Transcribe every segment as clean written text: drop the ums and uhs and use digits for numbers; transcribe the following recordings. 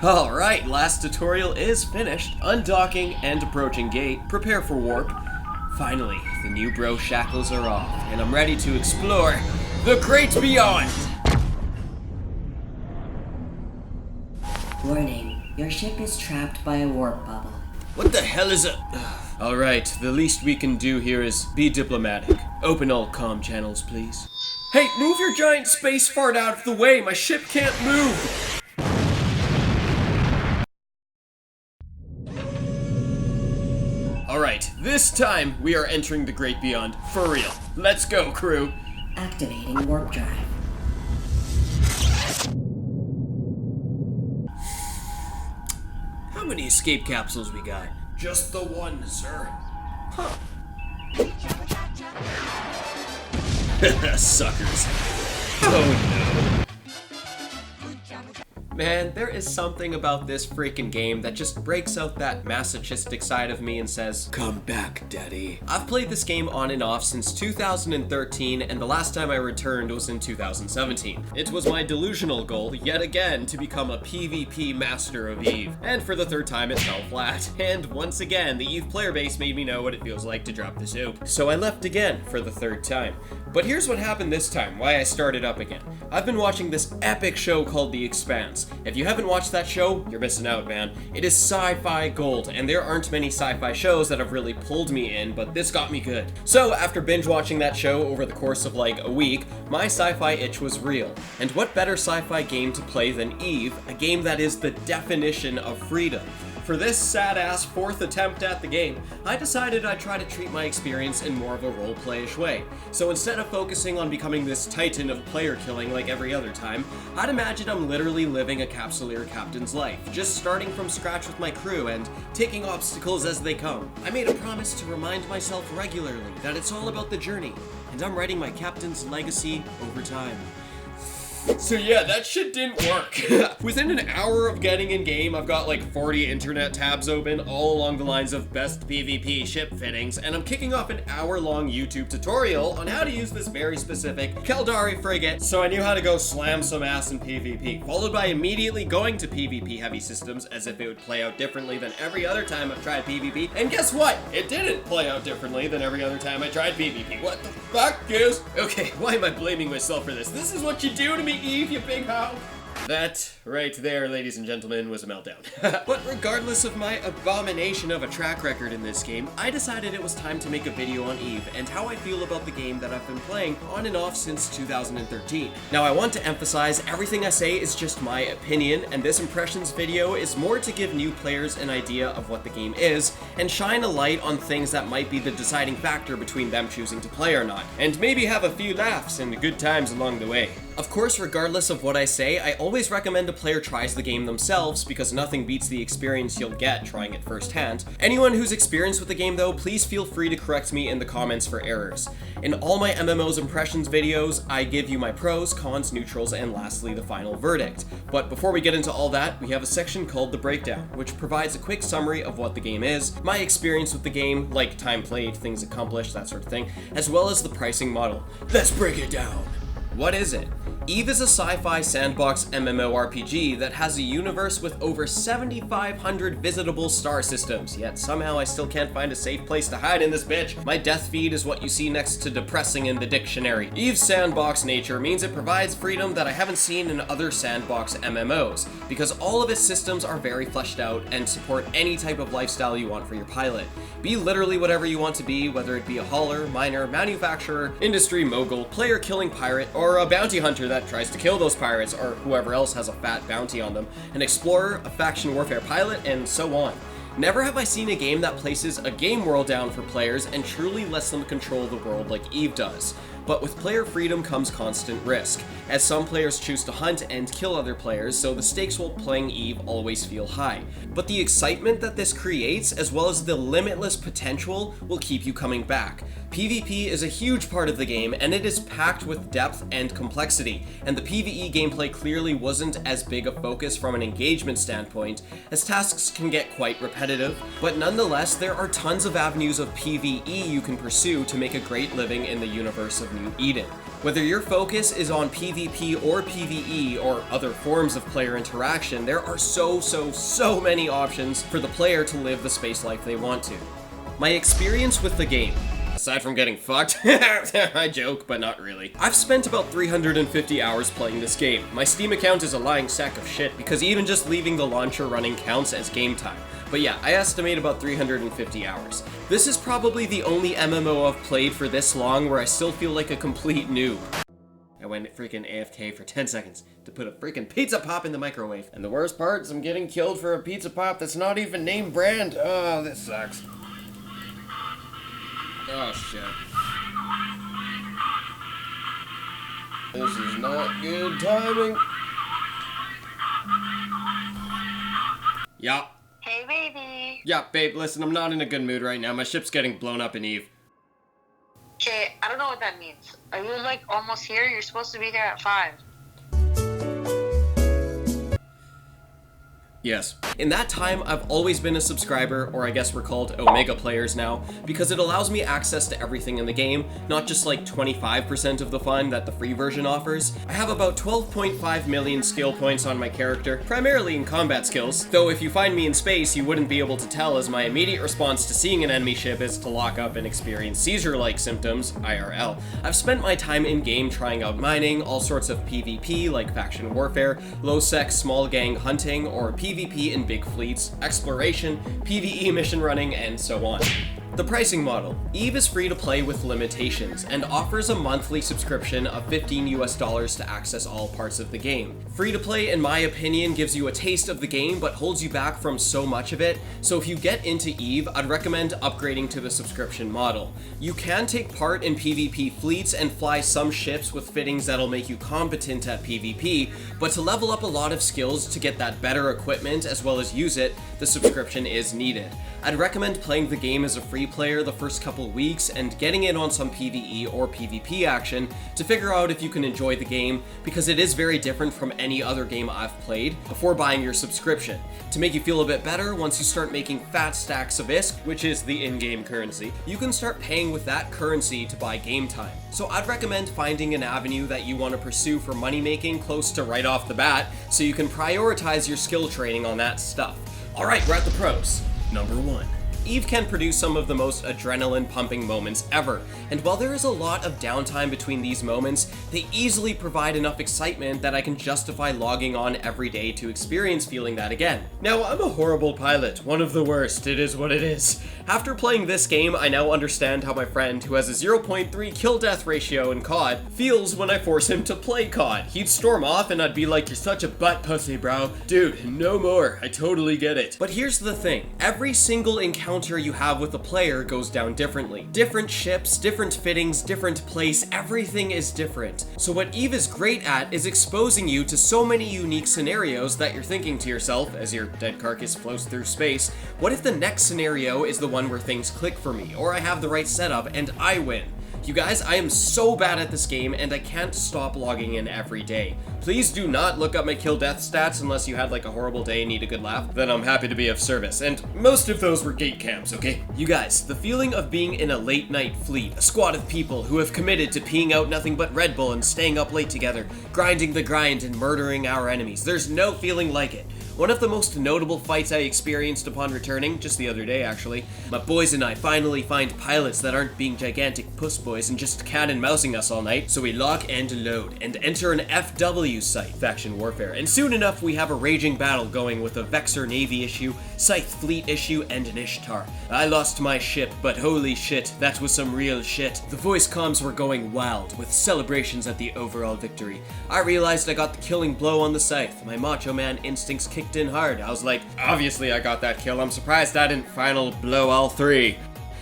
Alright, last tutorial is finished. Undocking and approaching gate. Prepare for warp. Finally, the new bro shackles are off, and I'm ready to explore the great beyond! Warning, your ship is trapped by a warp bubble. What the hell is a... Alright, the least we can do here is be diplomatic. Open all comm channels, please. Hey, move your giant space fart out of the way! My ship can't move! Alright, this time we are entering the great beyond. For real. Let's go, crew. Activating warp drive. How many escape capsules we got? Just the one, sir. Huh. Suckers. Oh no. Man, there is something about this freaking game that just breaks out that masochistic side of me and says, "Come back, daddy." I've played this game on and off since 2013, and the last time I returned was in 2017. It was my delusional goal, yet again, to become a PvP master of EVE. And for the third time, it fell flat. And once again, the EVE player base made me know what it feels like to drop the soup. So I left again for the third time. But here's what happened this time, why I started up again. I've been watching this epic show called The Expanse. If you haven't watched that show, you're missing out, man. It is sci-fi gold, and there aren't many sci-fi shows that have really pulled me in, but this got me good. So after binge watching that show over the course of like a week, my sci-fi itch was real. And what better sci-fi game to play than EVE, a game that is the definition of freedom. For this sad-ass fourth attempt at the game, I decided I'd try to treat my experience in more of a role-play-ish way. So instead of focusing on becoming this titan of player killing like every other time, I'd imagine I'm literally living a Capsuleer captain's life, just starting from scratch with my crew and taking obstacles as they come. I made a promise to remind myself regularly that it's all about the journey, and I'm writing my captain's legacy over time. So yeah, that shit didn't work. Within an hour of getting in game, I've got like 40 internet tabs open, all along the lines of best PvP ship fittings, and I'm kicking off an hour-long YouTube tutorial on how to use this very specific Caldari frigate, so I knew how to go slam some ass in PvP, followed by immediately going to PvP heavy systems as if it would play out differently than every other time I've tried PvP, and guess what? It didn't play out differently than every other time I tried PvP. What the fuck, Goose? Okay, why am I blaming myself for this? This is what you do to me, Eve, you big hoe. That right there, ladies and gentlemen, was a meltdown. But regardless of my abomination of a track record in this game, I decided it was time to make a video on EVE and how I feel about the game that I've been playing on and off since 2013. Now, I want to emphasize everything I say is just my opinion, and this impressions video is more to give new players an idea of what the game is and shine a light on things that might be the deciding factor between them choosing to play or not, and maybe have a few laughs and good times along the way. Of course, regardless of what I say, I always recommend a player tries the game themselves because nothing beats the experience you'll get trying it firsthand. Anyone who's experienced with the game though, please feel free to correct me in the comments for errors. In all my MMOs impressions videos, I give you my pros, cons, neutrals, and lastly the final verdict. But before we get into all that, we have a section called the breakdown, which provides a quick summary of what the game is, my experience with the game, like time played, things accomplished, that sort of thing, as well as the pricing model. Let's break it down! What is it? EVE is a sci-fi sandbox MMORPG that has a universe with over 7,500 visitable star systems, yet somehow I still can't find a safe place to hide in this bitch. My death feed is what you see next to depressing in the dictionary. EVE's sandbox nature means it provides freedom that I haven't seen in other sandbox MMOs, because all of its systems are very fleshed out and support any type of lifestyle you want for your pilot. Be literally whatever you want to be, whether it be a hauler, miner, manufacturer, industry mogul, player killing pirate, or a bounty hunter that tries to kill those pirates or whoever else has a fat bounty on them, an explorer, a faction warfare pilot, and so on. Never have I seen a game that places a game world down for players and truly lets them control the world like EVE does. But with player freedom comes constant risk, as some players choose to hunt and kill other players, so the stakes while playing EVE always feel high. But the excitement that this creates, as well as the limitless potential, will keep you coming back. PvP is a huge part of the game, and it is packed with depth and complexity, and the PvE gameplay clearly wasn't as big a focus from an engagement standpoint, as tasks can get quite repetitive, but nonetheless there are tons of avenues of PvE you can pursue to make a great living in the universe of of New Eden. Whether your focus is on PvP or PvE or other forms of player interaction, there are so many options for the player to live the space life they want to. My experience with the game, aside from getting fucked, I joke, but not really. I've spent about 350 hours playing this game. My Steam account is a lying sack of shit because even just leaving the launcher running counts as game time. But yeah, I estimate about 350 hours. This is probably the only MMO I've played for this long where I still feel like a complete noob. I went freaking AFK for 10 seconds to put a freaking pizza pop in the microwave. And the worst part is I'm getting killed for a pizza pop that's not even name brand. Oh, this sucks. Oh shit. This is not good timing. Yeah. Hey, baby. Yeah, babe, listen, I'm not in a good mood right now. My ship's getting blown up in Eve. Okay, I don't know what that means. Are you, like, almost here? You're supposed to be there at 5. Yes. In that time, I've always been a subscriber, or I guess we're called Omega players now, because it allows me access to everything in the game, not just like 25% of the fun that the free version offers. I have about 12.5 million skill points on my character, primarily in combat skills, though if you find me in space, you wouldn't be able to tell as my immediate response to seeing an enemy ship is to lock up and experience seizure-like symptoms, IRL. I've spent my time in-game trying out mining, all sorts of PvP like faction warfare, low-sec small gang hunting, or PvP in big fleets, exploration, PvE mission running, and so on. The pricing model. Eve is free to play with limitations and offers a monthly subscription of $15 to access all parts of the game. Free to play, in my opinion, gives you a taste of the game but holds you back from so much of it, so if you get into Eve, I'd recommend upgrading to the subscription model. You can take part in PvP fleets and fly some ships with fittings that'll make you competent at PvP, but to level up a lot of skills to get that better equipment as well as use it, the subscription is needed. I'd recommend playing the game as a free player the first couple weeks and getting in on some PvE or PvP action to figure out if you can enjoy the game, because it is very different from any other game I've played, before buying your subscription. To make you feel a bit better, once you start making fat stacks of ISK, which is the in-game currency, you can start paying with that currency to buy game time. So I'd recommend finding an avenue that you want to pursue for money making close to right off the bat, so you can prioritize your skill training on that stuff. Alright, we're at the pros. Number 1. Eve can produce some of the most adrenaline-pumping moments ever, and while there is a lot of downtime between these moments, they easily provide enough excitement that I can justify logging on every day to experience feeling that again. Now, I'm a horrible pilot, one of the worst, it is what it is. After playing this game, I now understand how my friend, who has a 0.3 kill-death ratio in COD, feels when I force him to play COD. He'd storm off and I'd be like, "You're such a butt pussy, bro." Dude, no more, I totally get it. But here's the thing, every single encounter you have with a player goes down differently. Different ships, different fittings, different place, everything is different. So what Eve is great at is exposing you to so many unique scenarios that you're thinking to yourself, as your dead carcass flows through space, what if the next scenario is the one where things click for me, or I have the right setup and I win? You guys, I am so bad at this game and I can't stop logging in every day. Please do not look up my kill death stats unless you had like a horrible day and need a good laugh. Then I'm happy to be of service, and most of those were gate camps, okay? You guys, the feeling of being in a late night fleet, a squad of people who have committed to peeing out nothing but Red Bull and staying up late together, grinding the grind and murdering our enemies. There's no feeling like it. One of the most notable fights I experienced upon returning, just the other day actually, my boys and I finally find pilots that aren't being gigantic puss boys and just cat and mousing us all night, so we lock and load and enter an FW site, faction warfare, and soon enough we have a raging battle going with a Vexor Navy issue, Scythe fleet issue, and an Ishtar. I lost my ship, but holy shit, that was some real shit. The voice comms were going wild, with celebrations at the overall victory. I realized I got the killing blow on the Scythe. My macho man instincts kicked in hard. I was like, obviously I got that kill. I'm surprised I didn't final blow all 3.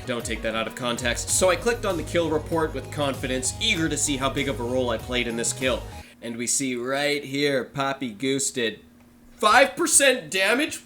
Don't take that out of context. So I clicked on the kill report with confidence, eager to see how big of a role I played in this kill. And we see right here, Poppy Goose did 5% damage?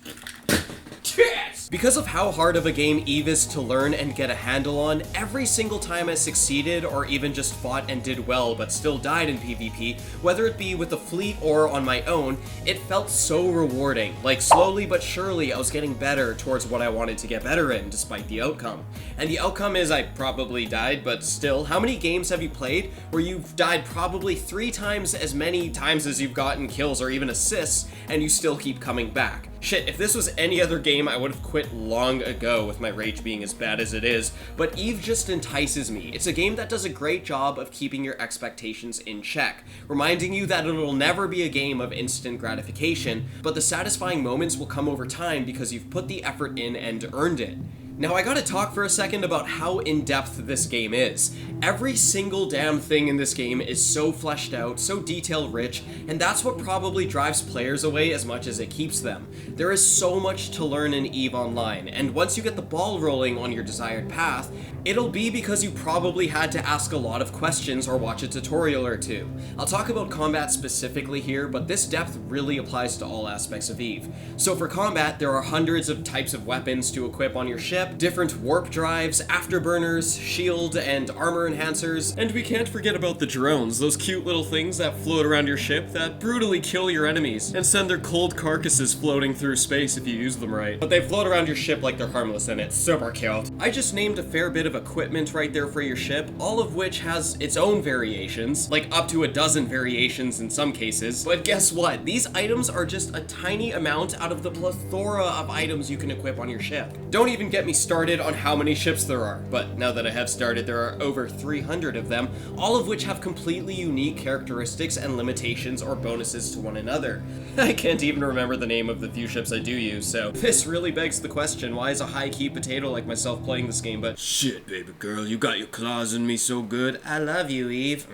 Yes! space. Because of how hard of a game EVE is to learn and get a handle on, every single time I succeeded or even just fought and did well but still died in PvP, whether it be with a fleet or on my own, it felt so rewarding. Like slowly but surely I was getting better towards what I wanted to get better in despite the outcome. And the outcome is I probably died, but still, how many games have you played where you've died probably 3 times as many times as you've gotten kills or even assists and you still keep coming back? Shit, if this was any other game, I would have quit long ago with my rage being as bad as it is, but EVE just entices me. It's a game that does a great job of keeping your expectations in check, reminding you that it'll never be a game of instant gratification, but the satisfying moments will come over time because you've put the effort in and earned it. Now I gotta talk for a second about how in-depth this game is. Every single damn thing in this game is so fleshed out, so detail-rich, and that's what probably drives players away as much as it keeps them. There is so much to learn in EVE Online, and once you get the ball rolling on your desired path, it'll be because you probably had to ask a lot of questions or watch a tutorial or two. I'll talk about combat specifically here, but this depth really applies to all aspects of EVE. So for combat, there are hundreds of types of weapons to equip on your ship, different warp drives, afterburners, shield and armor enhancers, and we can't forget about the drones, those cute little things that float around your ship that brutally kill your enemies and send their cold carcasses floating through space if you use them right. But they float around your ship like they're harmless and it's super cute. I just named a fair bit of equipment right there for your ship, all of which has its own variations, like up to a dozen variations in some cases. But guess what? These items are just a tiny amount out of the plethora of items you can equip on your ship. Don't even get me started on how many ships there are, but now that I have started, there are over 300 of them, all of which have completely unique characteristics and limitations or bonuses to one another. I can't even remember the name of the few ships I do use, so this really begs the question, why is a high-key potato like myself playing this game? But shit, baby girl, you got your claws in me so good. I love you, Eve.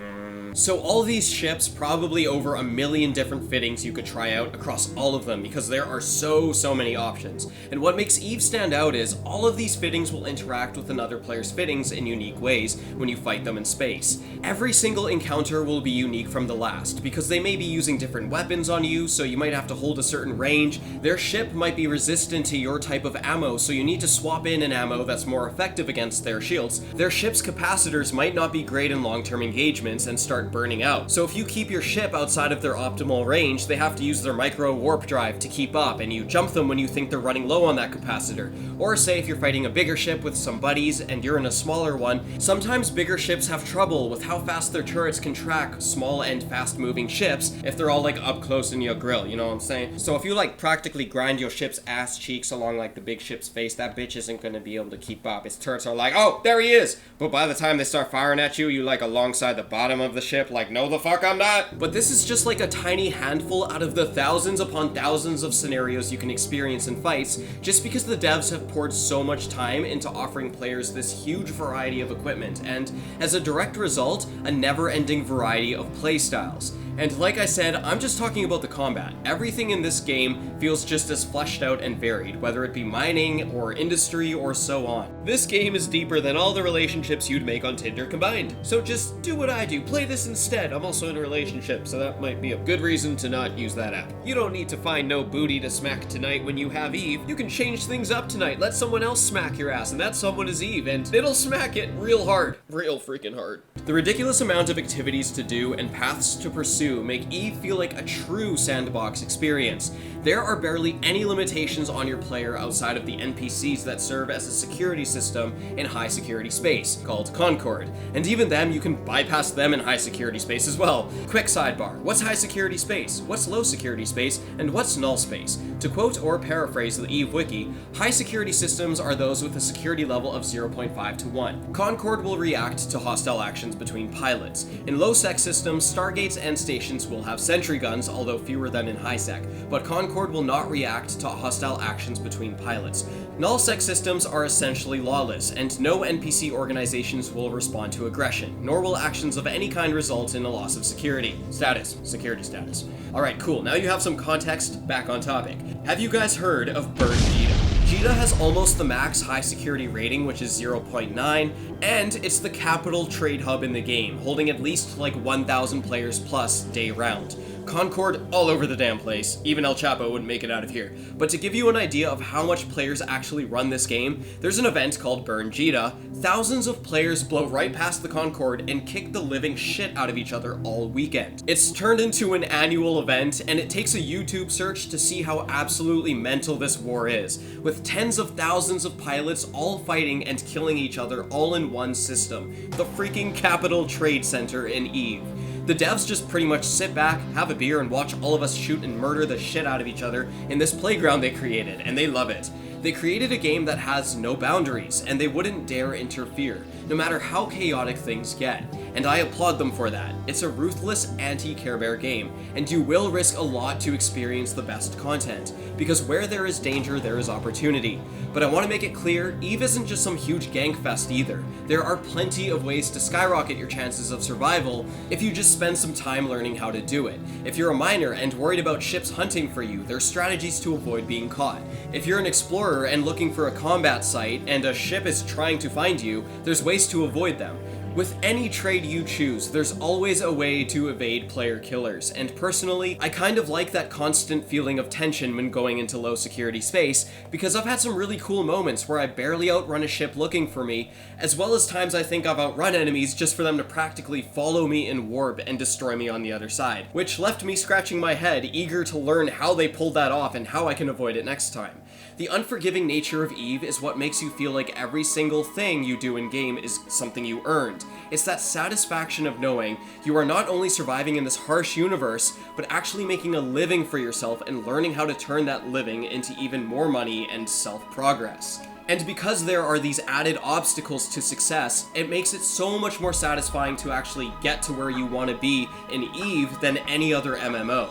So all these ships, probably over 1 million different fittings you could try out across all of them, because there are so many options. And what makes EVE stand out is all of these fittings will interact with another player's fittings in unique ways when you fight them in space. Every single encounter will be unique from the last, because they may be using different weapons on you, so you might have to hold a certain range. Their ship might be resistant to your type of ammo, so you need to swap in an ammo that's more effective against their shields. Their ship's capacitors might not be great in long-term engagements and start burning out, so if you keep your ship outside of their optimal range, they have to use their micro warp drive to keep up, and you jump them when you think they're running low on that capacitor. Or say if you're fighting a bigger ship with some buddies and you're in a smaller one, sometimes bigger ships have trouble with how fast their turrets can track small and fast moving ships if they're all like up close in your grill, you know what I'm saying? So if you like practically grind your ship's ass cheeks along like the big ship's face, that bitch isn't gonna be able to keep up. Its turrets are like, oh, there he is! But by the time they start firing at you, you like alongside the bottom of the ship like, no the fuck I'm not! But this is just like a tiny handful out of the thousands upon thousands of scenarios you can experience in fights, just because the devs have poured so much time into offering players this huge variety of equipment, and as a direct result, a never-ending variety of playstyles. And like I said, I'm just talking about the combat. Everything in this game feels just as fleshed out and varied, whether it be mining or industry or so on. This game is deeper than all the relationships you'd make on Tinder combined. So just do what I do, play this instead. I'm also in a relationship, so that might be a good reason to not use that app. You don't need to find no booty to smack tonight when you have EVE. You can change things up tonight, let someone else smack your ass, and that someone is EVE, and it'll smack it real hard. Real freaking hard. The ridiculous amount of activities to do and paths to pursue make EVE feel like a true sandbox experience. There are barely any limitations on your player outside of the NPCs that serve as a security system in high security space, called Concord. And even them, you can bypass them in high security space as well. Quick sidebar, what's high security space? What's low security space? And what's null space? To quote or paraphrase the EVE wiki, high security systems are those with a security level of 0.5 to 1. Concord will react to hostile actions between pilots. In low-sec systems, stargates and stations will have sentry guns, although fewer than in high-sec, but Concord will not react to hostile actions between pilots. Null-sec systems are essentially lawless, and no NPC organizations will respond to aggression, nor will actions of any kind result in a loss of security. Security status. Alright, cool, now you have some context, back on topic. Have you guys heard of Bird Jito? Jito has almost the max high security rating, which is 0.9, and it's the capital trade hub in the game, holding at least like 1,000 players plus day round. Concord all over the damn place. Even El Chapo wouldn't make it out of here. But to give you an idea of how much players actually run this game, there's an event called Burn Jita. Thousands of players blow right past the Concord and kick the living shit out of each other all weekend. It's turned into an annual event, and it takes a YouTube search to see how absolutely mental this war is, with tens of thousands of pilots all fighting and killing each other all in one system, the freaking Capital Trade Center in EVE. The devs just pretty much sit back, have a beer, and watch all of us shoot and murder the shit out of each other in this playground they created, and they love it. They created a game that has no boundaries, and they wouldn't dare interfere, no matter how chaotic things get, and I applaud them for that. It's a ruthless anti-Care Bear game, and you will risk a lot to experience the best content, because where there is danger, there is opportunity. But I want to make it clear, EVE isn't just some huge gank fest either. There are plenty of ways to skyrocket your chances of survival if you just spend some time learning how to do it. If you're a miner and worried about ships hunting for you, there's strategies to avoid being caught. If you're an explorer and looking for a combat site and a ship is trying to find you, there's ways to avoid them. With any trade you choose, there's always a way to evade player killers, and personally, I kind of like that constant feeling of tension when going into low security space, because I've had some really cool moments where I barely outrun a ship looking for me, as well as times I think I've outrun enemies just for them to practically follow me in warp and destroy me on the other side, which left me scratching my head, eager to learn how they pulled that off and how I can avoid it next time. The unforgiving nature of EVE is what makes you feel like every single thing you do in-game is something you earned. It's that satisfaction of knowing you are not only surviving in this harsh universe, but actually making a living for yourself and learning how to turn that living into even more money and self-progress. And because there are these added obstacles to success, it makes it so much more satisfying to actually get to where you want to be in EVE than any other MMO.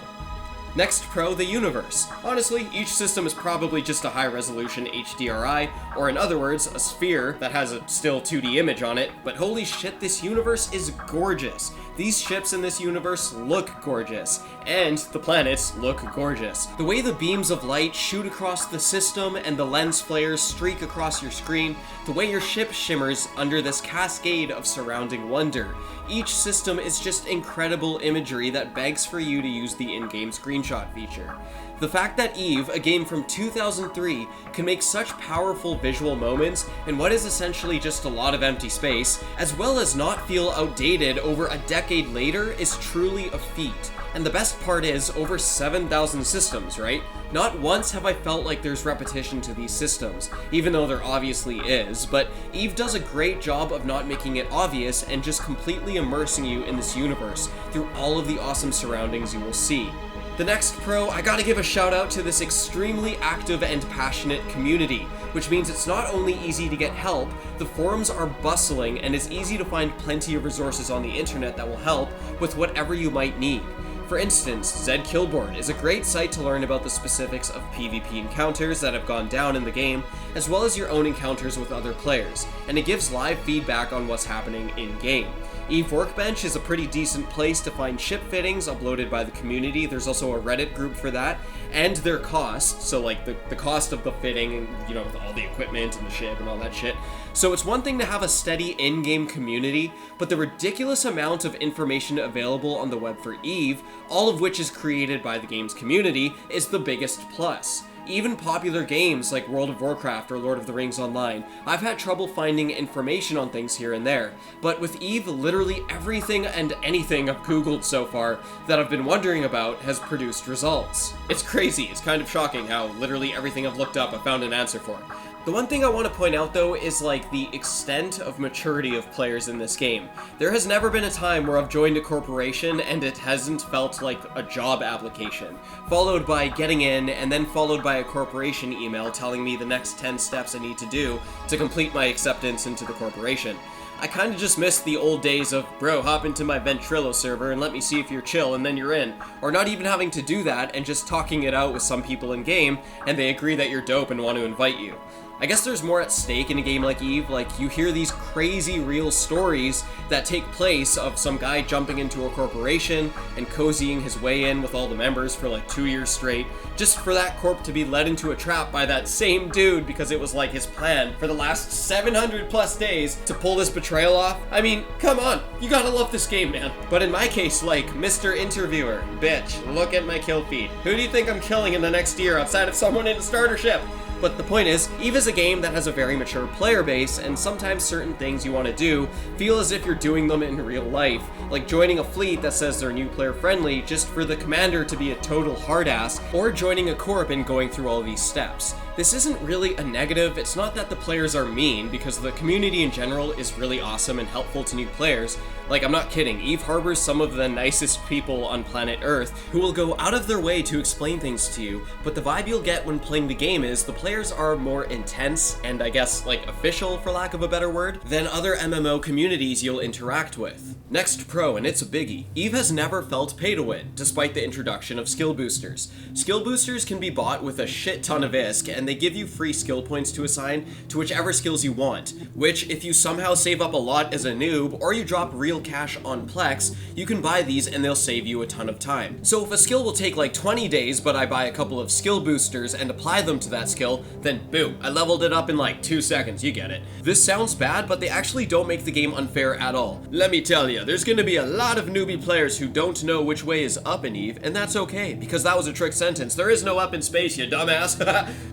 Next pro, the universe. Honestly, each system is probably just a high-resolution HDRI, or in other words, a sphere that has a still 2D image on it, but holy shit, this universe is gorgeous. These ships in this universe look gorgeous, and the planets look gorgeous. The way the beams of light shoot across the system and the lens flares streak across your screen, the way your ship shimmers under this cascade of surrounding wonder. Each system is just incredible imagery that begs for you to use the in-game screenshot feature. The fact that EVE, a game from 2003, can make such powerful visual moments in what is essentially just a lot of empty space, as well as not feel outdated over a decade later, is truly a feat. And the best part is, over 7,000 systems, right? Not once have I felt like there's repetition to these systems, even though there obviously is, but EVE does a great job of not making it obvious and just completely immersing you in this universe through all of the awesome surroundings you will see. The next pro, I gotta give a shout out to this extremely active and passionate community, which means it's not only easy to get help, the forums are bustling and it's easy to find plenty of resources on the internet that will help with whatever you might need. For instance, Zed Killboard is a great site to learn about the specifics of PvP encounters that have gone down in the game, as well as your own encounters with other players, and it gives live feedback on what's happening in-game. EVE Workbench is a pretty decent place to find ship fittings uploaded by the community. There's also a Reddit group for that, and their costs, so like the cost of the fitting and, you know, with all the equipment and the ship and all that shit. So it's one thing to have a steady in-game community, but the ridiculous amount of information available on the web for EVE, all of which is created by the game's community, is the biggest plus. Even popular games like World of Warcraft or Lord of the Rings Online, I've had trouble finding information on things here and there, but with EVE, literally everything and anything I've googled so far that I've been wondering about has produced results. It's crazy, it's kind of shocking how literally everything I've looked up I found an answer for. The one thing I want to point out though is like the extent of maturity of players in this game. There has never been a time where I've joined a corporation and it hasn't felt like a job application, followed by getting in and then followed by a corporation email telling me the next 10 steps I need to do to complete my acceptance into the corporation. I kinda just miss the old days of, bro, hop into my Ventrilo server and let me see if you're chill and then you're in. Or not even having to do that and just talking it out with some people in game and they agree that you're dope and want to invite you. I guess there's more at stake in a game like Eve. Like, you hear these crazy real stories that take place of some guy jumping into a corporation and cozying his way in with all the members for like 2 years straight, just for that corp to be led into a trap by that same dude because it was like his plan for the last 700 plus days to pull this betrayal off. I mean, come on, you gotta love this game, man. But in my case, like, Mr. Interviewer, bitch, look at my kill feed. Who do you think I'm killing in the next year outside of someone in a starter ship? But the point is, Eve is a game that has a very mature player base, and sometimes certain things you want to do feel as if you're doing them in real life, like joining a fleet that says they're new player friendly just for the commander to be a total hard ass, or joining a corp and going through all these steps. This isn't really a negative. It's not that the players are mean, because the community in general is really awesome and helpful to new players. Like, I'm not kidding, Eve harbors some of the nicest people on planet Earth who will go out of their way to explain things to you, but the vibe you'll get when playing the game is the players are more intense and, I guess, like, official, for lack of a better word, than other MMO communities you'll interact with. Next pro, and it's a biggie. Eve has never felt pay to win, despite the introduction of skill boosters. Skill boosters can be bought with a shit ton of ISK, and they give you free skill points to assign to whichever skills you want, which, if you somehow save up a lot as a noob, or you drop real cash on Plex, you can buy these and they'll save you a ton of time. So if a skill will take like 20 days, but I buy a couple of skill boosters and apply them to that skill, then boom, I leveled it up in like 2 seconds, you get it. This sounds bad, but they actually don't make the game unfair at all. Let me tell you, there's gonna be a lot of newbie players who don't know which way is up in Eve, and that's okay, because that was a trick sentence. There is no up in space, you dumbass.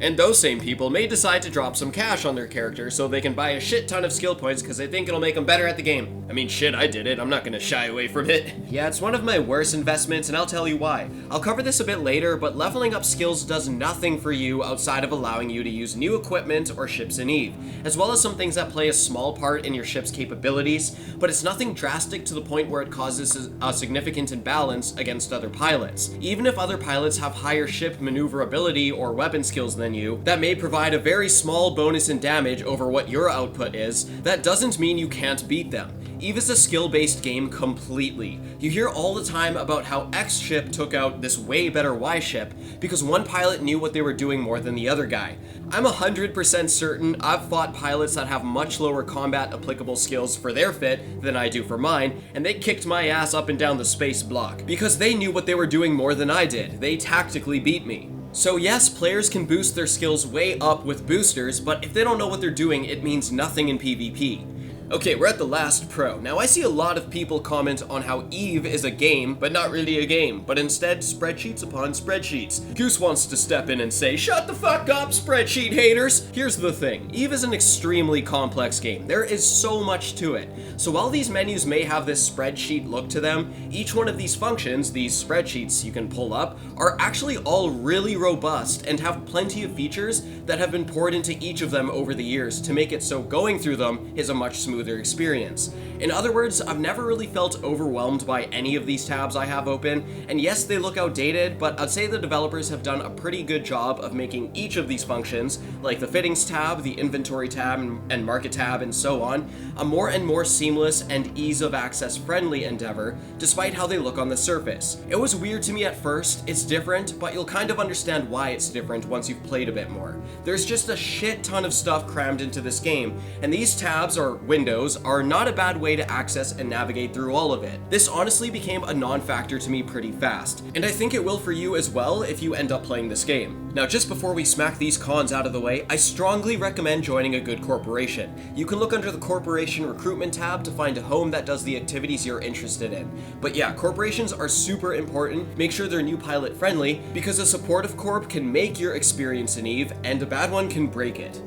And those same people may decide to drop some cash on their character so they can buy a shit ton of skill points because they think it'll make them better at the game. I mean, shit, I did it. I'm not gonna shy away from it. Yeah, it's one of my worst investments, and I'll tell you why. I'll cover this a bit later, but leveling up skills does nothing for you outside of allowing you to use new equipment or ships in Eve, as well as some things that play a small part in your ship's capabilities, but it's nothing drastic to the point where it causes a significant imbalance against other pilots. Even if other pilots have higher ship maneuverability or weapon skills than you, that may provide a very small bonus in damage over what your output is, that doesn't mean you can't beat them. Eve is a skill-based game completely. You hear all the time about how X ship took out this way better Y ship because one pilot knew what they were doing more than the other guy. I'm 100% certain I've fought pilots that have much lower combat applicable skills for their fit than I do for mine, and they kicked my ass up and down the space block because they knew what they were doing more than I did. They tactically beat me. So yes, players can boost their skills way up with boosters, but if they don't know what they're doing, it means nothing in PvP. Okay, we're at the last pro. Now, I see a lot of people comment on how Eve is a game, but not really a game, but instead spreadsheets upon spreadsheets. Goose wants to step in and say, shut the fuck up, spreadsheet haters! Here's the thing, Eve is an extremely complex game. There is so much to it. So while these menus may have this spreadsheet look to them, each one of these functions, these spreadsheets you can pull up, are actually all really robust and have plenty of features that have been poured into each of them over the years to make it so going through them is a much smoother experience. In other words, I've never really felt overwhelmed by any of these tabs I have open, and yes, they look outdated, but I'd say the developers have done a pretty good job of making each of these functions, like the fittings tab, the inventory tab, and market tab, and so on, a more and more seamless and ease of access friendly endeavor, despite how they look on the surface. It was weird to me at first, it's different, but you'll kind of understand why it's different once you've played a bit more. There's just a shit ton of stuff crammed into this game, and these tabs, or windows, are not a bad way to access and navigate through all of it. This honestly became a non-factor to me pretty fast, and I think it will for you as well if you end up playing this game. Now, just before we smack these cons out of the way, I strongly recommend joining a good corporation. You can look under the corporation recruitment tab to find a home that does the activities you're interested in. But yeah, corporations are super important. Make sure they're new pilot friendly, because a supportive corp can make your experience in Eve, and a bad one can break it.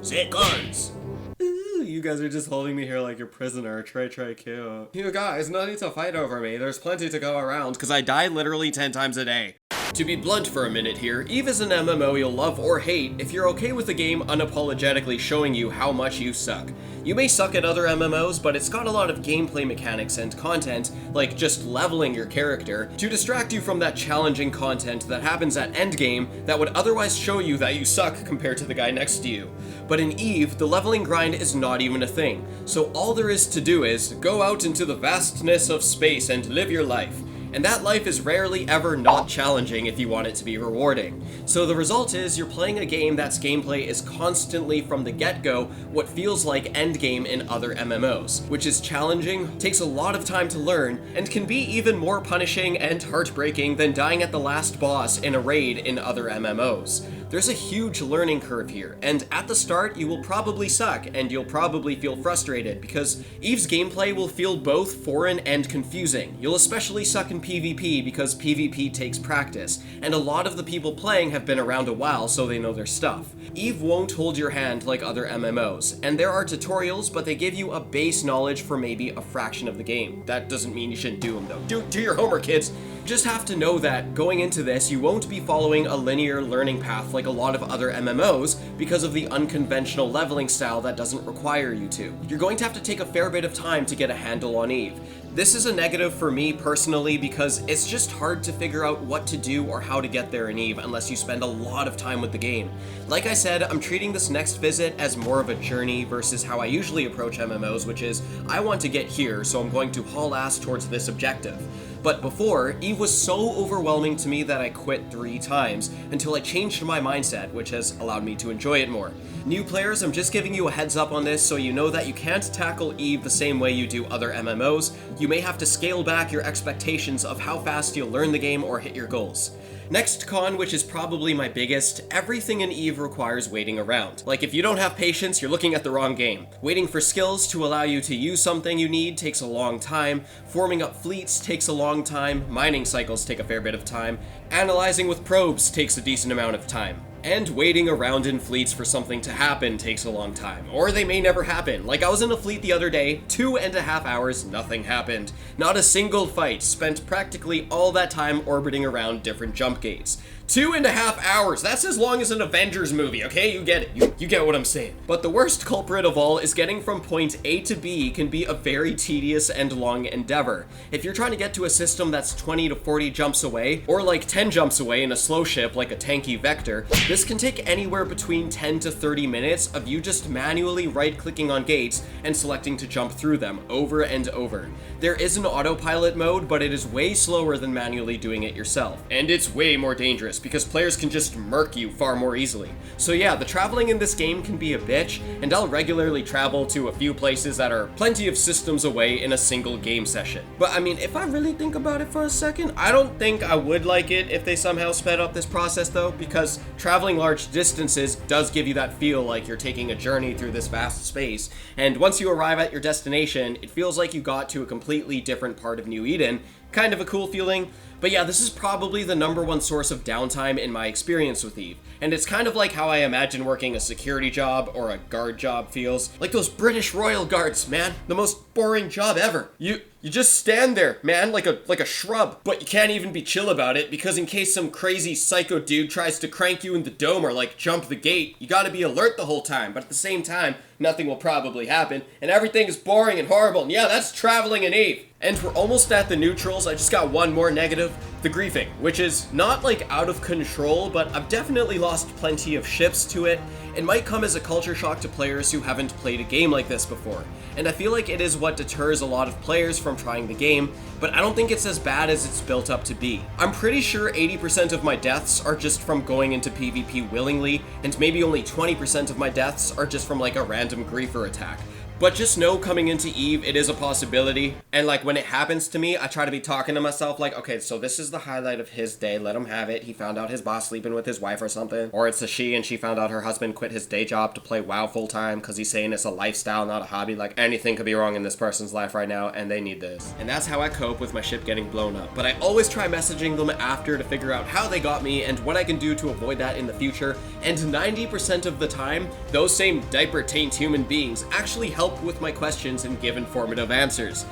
Seconds! You guys are just holding me here like you're prisoner. Try, kill. You guys, no need to fight over me. There's plenty to go around, because I die literally 10 times a day. To be blunt for a minute here, Eve is an MMO you'll love or hate if you're okay with the game unapologetically showing you how much you suck. You may suck at other MMOs, but it's got a lot of gameplay mechanics and content, like just leveling your character, to distract you from that challenging content that happens at endgame that would otherwise show you that you suck compared to the guy next to you. But in Eve, the leveling grind is not even a thing, so all there is to do is go out into the vastness of space and live your life. and that life is rarely ever not challenging if you want it to be rewarding. So the result is you're playing a game that's gameplay is constantly from the get-go what feels like endgame in other MMOs, which is challenging, takes a lot of time to learn, and can be even more punishing and heartbreaking than dying at the last boss in a raid in other MMOs. There's a huge learning curve here, and at the start you will probably suck, and you'll probably feel frustrated, because EVE's gameplay will feel both foreign and confusing. You'll especially suck in PvP because PvP takes practice, and a lot of the people playing have been around a while so they know their stuff. EVE won't hold your hand like other MMOs, and there are tutorials, but they give you a base knowledge for maybe a fraction of the game. That doesn't mean you shouldn't do them though. Do your homework, kids! Just have to know that going into this, you won't be following a linear learning path like a lot of other MMOs because of the unconventional leveling style that doesn't require you to. You're going to have to take a fair bit of time to get a handle on EVE. This is a negative for me personally because it's just hard to figure out what to do or how to get there in EVE unless you spend a lot of time with the game. Like I said, I'm treating this next visit as more of a journey versus how I usually approach MMOs, which is I want to get here, so I'm going to haul ass towards this objective. But before, EVE was so overwhelming to me that I quit 3 times until I changed my mindset, which has allowed me to enjoy it more. New players, I'm just giving you a heads up on this so you know that you can't tackle EVE the same way you do other MMOs. You may have to scale back your expectations of how fast you'll learn the game or hit your goals. Next con, which is probably my biggest, everything in EVE requires waiting around. Like if you don't have patience, you're looking at the wrong game. Waiting for skills to allow you to use something you need takes a long time, forming up fleets takes a long time, mining cycles take a fair bit of time, analyzing with probes takes a decent amount of time. And waiting around in fleets for something to happen takes a long time. Or they may never happen. Like I was in a fleet the other day, 2.5 hours, nothing happened. Not a single fight, spent practically all that time orbiting around different jump gates. 2.5 hours, that's as long as an Avengers movie, okay? You get it, you get what I'm saying. But the worst culprit of all is getting from point A to B can be a very tedious and long endeavor. If you're trying to get to a system that's 20 to 40 jumps away, or like 10 jumps away in a slow ship like a tanky Vector, this can take anywhere between 10 to 30 minutes of you just manually right-clicking on gates and selecting to jump through them over and over. There is an autopilot mode, but it is way slower than manually doing it yourself. And it's way more dangerous because players can just murk you far more easily. So yeah, the traveling in this game can be a bitch, and I'll regularly travel to a few places that are plenty of systems away in a single game session. But I mean, if I really think about it for a second, I don't think I would like it if they somehow sped up this process though, because traveling large distances does give you that feel like you're taking a journey through this vast space, and once you arrive at your destination, it feels like you got to a completely different part of New Eden. Kind of a cool feeling. But yeah, this is probably the #1 source of downtime in my experience with EVE. And it's kind of like how I imagine working a security job or a guard job feels. Like those British Royal Guards, man. The most boring job ever. You just stand there, man, like a shrub. But you can't even be chill about it because in case some crazy psycho dude tries to crank you in the dome or like jump the gate, you gotta be alert the whole time. But at the same time, nothing will probably happen, and everything is boring and horrible, and yeah, that's traveling in EVE. And we're almost at the neutrals. I just got one more negative, the griefing, which is not like out of control, but I've definitely lost plenty of ships to it. It might come as a culture shock to players who haven't played a game like this before, and I feel like it is what deters a lot of players from trying the game, but I don't think it's as bad as it's built up to be. I'm pretty sure 80% of my deaths are just from going into PvP willingly, and maybe only 20% of my deaths are just from like a random griefer attack. But just know coming into EVE, it is a possibility. And like when it happens to me, I try to be talking to myself like, okay, so this is the highlight of his day. Let him have it. He found out his boss sleeping with his wife or something. Or it's a she and she found out her husband quit his day job to play WoW full time because he's saying it's a lifestyle, not a hobby. Like anything could be wrong in this person's life right now and they need this. And that's how I cope with my ship getting blown up. But I always try messaging them after to figure out how they got me and what I can do to avoid that in the future. And 90% of the time, those same diaper-taint human beings actually help with my questions and give informative answers.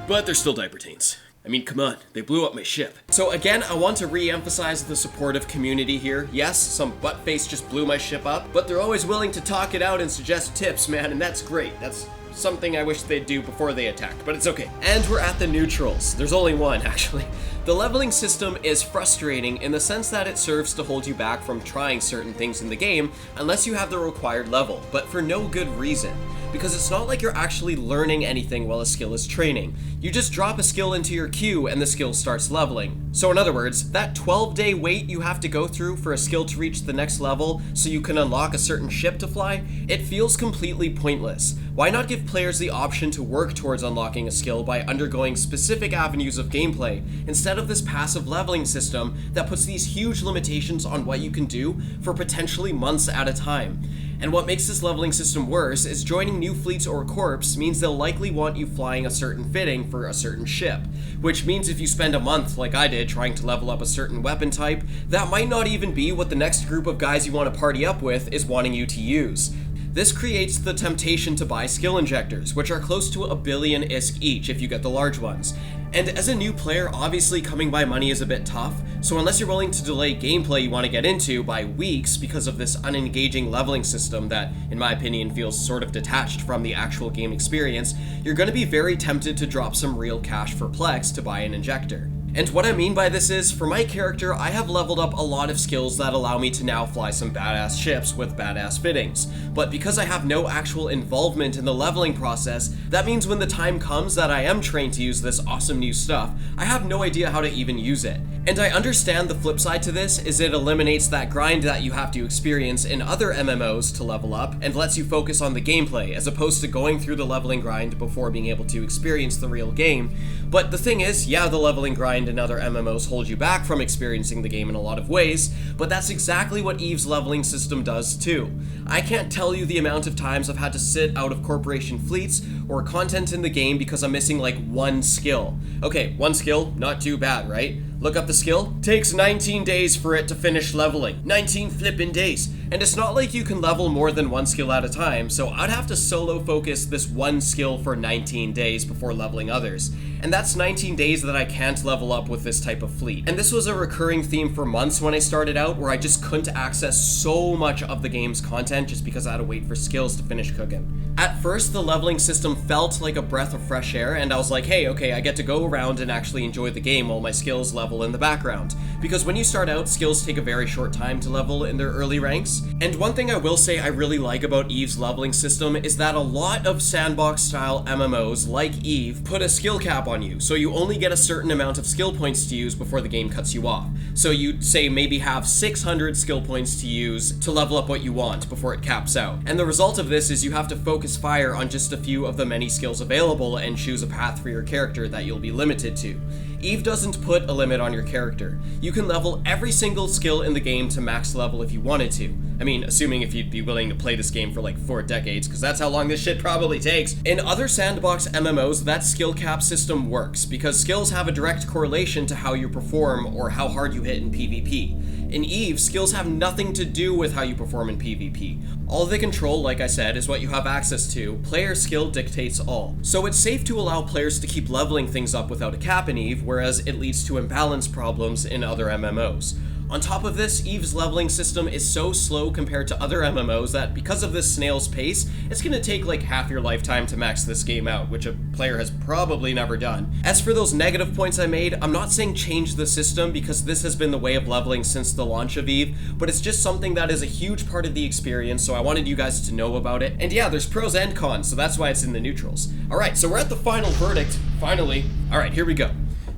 But they're still diaper taints. I mean, come on, they blew up my ship. So again, I want to re-emphasize the supportive community here. Yes, some buttface just blew my ship up, but they're always willing to talk it out and suggest tips, man, and that's great. That's something I wish they'd do before they attacked, but it's okay. And we're at the neutrals. There's only one, actually. The leveling system is frustrating in the sense that it serves to hold you back from trying certain things in the game unless you have the required level, but for no good reason. because it's not like you're actually learning anything while a skill is training. You just drop a skill into your queue and the skill starts leveling. So in other words, that 12-day wait you have to go through for a skill to reach the next level so you can unlock a certain ship to fly, it feels completely pointless. Why not give players the option to work towards unlocking a skill by undergoing specific avenues of gameplay, instead of this passive leveling system that puts these huge limitations on what you can do for potentially months at a time? And what makes this leveling system worse is joining new fleets or corps means they'll likely want you flying a certain fitting for a certain ship, which means if you spend a month like I did trying to level up a certain weapon type, that might not even be what the next group of guys you want to party up with is wanting you to use. This creates the temptation to buy skill injectors, which are close to 1 billion ISK each if you get the large ones. And as a new player, obviously coming by money is a bit tough, so unless you're willing to delay gameplay you want to get into by weeks because of this unengaging leveling system that, in my opinion, feels sort of detached from the actual game experience, you're going to be very tempted to drop some real cash for Plex to buy an injector. And what I mean by this is, for my character, I have leveled up a lot of skills that allow me to now fly some badass ships with badass fittings. But because I have no actual involvement in the leveling process, that means when the time comes that I am trained to use this awesome new stuff, I have no idea how to even use it. And I understand the flip side to this is it eliminates that grind that you have to experience in other MMOs to level up and lets you focus on the gameplay as opposed to going through the leveling grind before being able to experience the real game. But the thing is, yeah, the leveling grind and other MMOs hold you back from experiencing the game in a lot of ways, but that's exactly what EVE's leveling system does too. I can't tell you the amount of times I've had to sit out of corporation fleets or content in the game because I'm missing like one skill. Okay, one skill, not too bad, right? Look up the skill, takes 19 days for it to finish leveling. 19 flippin' days. And it's not like you can level more than one skill at a time, so I'd have to solo focus this one skill for 19 days before leveling others. And that's 19 days that I can't level up with this type of fleet. And this was a recurring theme for months when I started out, where I just couldn't access so much of the game's content just because I had to wait for skills to finish cooking. At first, the leveling system felt like a breath of fresh air, and I was like, hey, okay, I get to go around and actually enjoy the game while my skills level in the background. Because when you start out, skills take a very short time to level in their early ranks. And one thing I will say I really like about EVE's leveling system is that a lot of sandbox-style MMOs like EVE put a skill cap on you, so you only get a certain amount of skill points to use before the game cuts you off. So you'd say maybe have 600 skill points to use to level up what you want before it caps out. And the result of this is you have to focus fire on just a few of the many skills available and choose a path for your character that you'll be limited to. EVE doesn't put a limit on your character. You can level every single skill in the game to max level if you wanted to. I mean, assuming if you'd be willing to play this game for like 4 decades, because that's how long this shit probably takes. In other sandbox MMOs, that skill cap system works, because skills have a direct correlation to how you perform or how hard you hit in PvP. In EVE, skills have nothing to do with how you perform in PvP. All they control, like I said, is what you have access to. Player skill dictates all. So it's safe to allow players to keep leveling things up without a cap in EVE, whereas it leads to imbalance problems in other MMOs. On top of this, EVE's leveling system is so slow compared to other MMOs that because of this snail's pace, it's gonna take like half your lifetime to max this game out, which a player has probably never done. As for those negative points I made, I'm not saying change the system because this has been the way of leveling since the launch of EVE, but it's just something that is a huge part of the experience, so I wanted you guys to know about it. And yeah, there's pros and cons, so that's why it's in the neutrals. Alright, so we're at the final verdict, finally. Alright, here we go.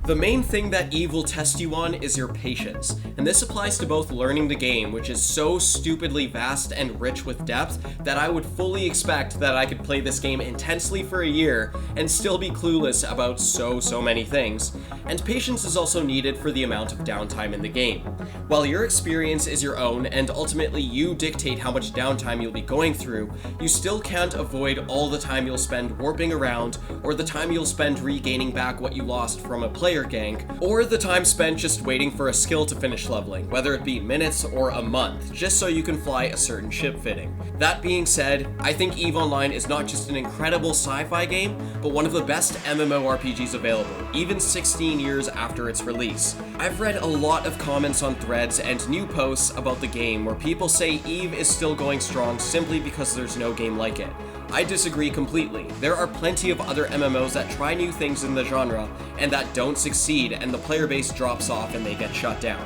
The main thing that EVE will test you on is your patience, and this applies to both learning the game, which is so stupidly vast and rich with depth that I would fully expect that I could play this game intensely for a year and still be clueless about so many things, and patience is also needed for the amount of downtime in the game. While your experience is your own and ultimately you dictate how much downtime you'll be going through, you still can't avoid all the time you'll spend warping around, or the time you'll spend regaining back what you lost from a player gank, or the time spent just waiting for a skill to finish leveling, whether it be minutes or a month, just so you can fly a certain ship fitting. That being said, I think EVE Online is not just an incredible sci-fi game, but one of the best MMORPGs available, even 16 years after its release. I've read a lot of comments on threads and new posts about the game where people say EVE is still going strong simply because there's no game like it. I disagree completely. There are plenty of other MMOs that try new things in the genre and that don't succeed, and the player base drops off and they get shut down.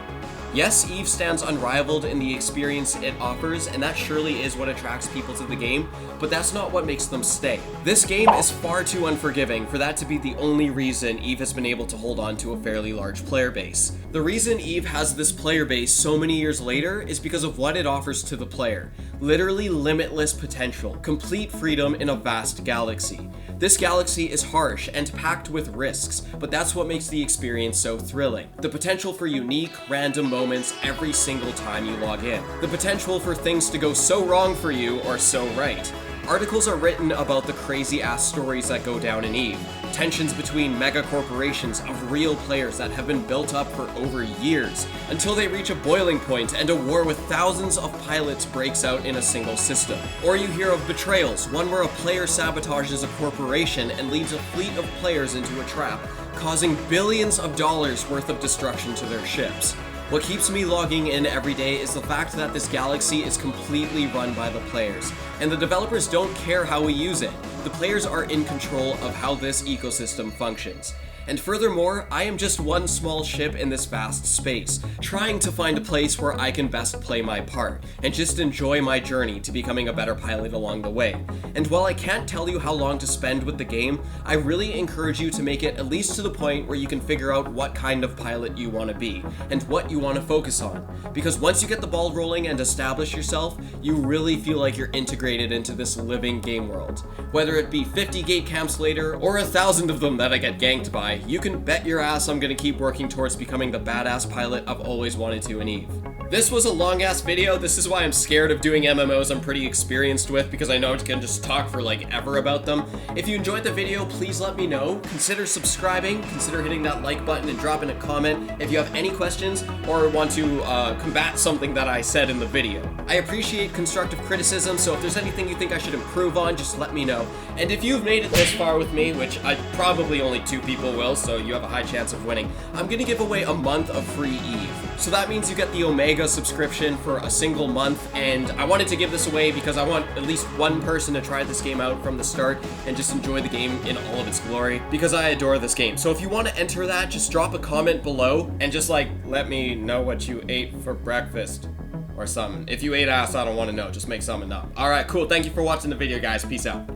Yes, Eve stands unrivaled in the experience it offers, and that surely is what attracts people to the game, but that's not what makes them stay. This game is far too unforgiving for that to be the only reason Eve has been able to hold on to a fairly large player base. The reason Eve has this player base so many years later is because of what it offers to the player. Literally limitless potential, complete freedom in a vast galaxy. This galaxy is harsh and packed with risks, but that's what makes the experience so thrilling. The potential for unique, random moments every single time you log in. The potential for things to go so wrong for you or so right. Articles are written about the crazy-ass stories that go down in Eve. Tensions between mega corporations of real players that have been built up for over years, until they reach a boiling point and a war with thousands of pilots breaks out in a single system. Or you hear of betrayals, one where a player sabotages a corporation and leads a fleet of players into a trap, causing billions of dollars worth of destruction to their ships. What keeps me logging in every day is the fact that this galaxy is completely run by the players, and the developers don't care how we use it. The players are in control of how this ecosystem functions. And furthermore, I am just one small ship in this vast space, trying to find a place where I can best play my part, and just enjoy my journey to becoming a better pilot along the way. And while I can't tell you how long to spend with the game, I really encourage you to make it at least to the point where you can figure out what kind of pilot you want to be, and what you want to focus on. Because once you get the ball rolling and establish yourself, you really feel like you're integrated into this living game world. Whether it be 50 gate camps later, or 1,000 of them that I get ganked by, you can bet your ass I'm gonna keep working towards becoming the badass pilot I've always wanted to in Eve. This was a long ass video. This is why I'm scared of doing MMOs I'm pretty experienced with, because I know I can just talk for like ever about them. If you enjoyed the video, please let me know. Consider subscribing, consider hitting that like button and dropping a comment if you have any questions or want to combat something that I said in the video. I appreciate constructive criticism, so if there's anything you think I should improve on, just let me know. And if you've made it this far with me, which probably only 2 people will, so you have a high chance of winning, I'm gonna give away a month of free Eve. So that means you get the Omega subscription for a single month, and I wanted to give this away because I want at least one person to try this game out from the start and just enjoy the game in all of its glory, because I adore this game. So if you want to enter that, just drop a comment below and just like let me know what you ate for breakfast or something. If you ate ass, I don't want to know. Just make something up. Alright, cool. Thank you for watching the video, guys. Peace out.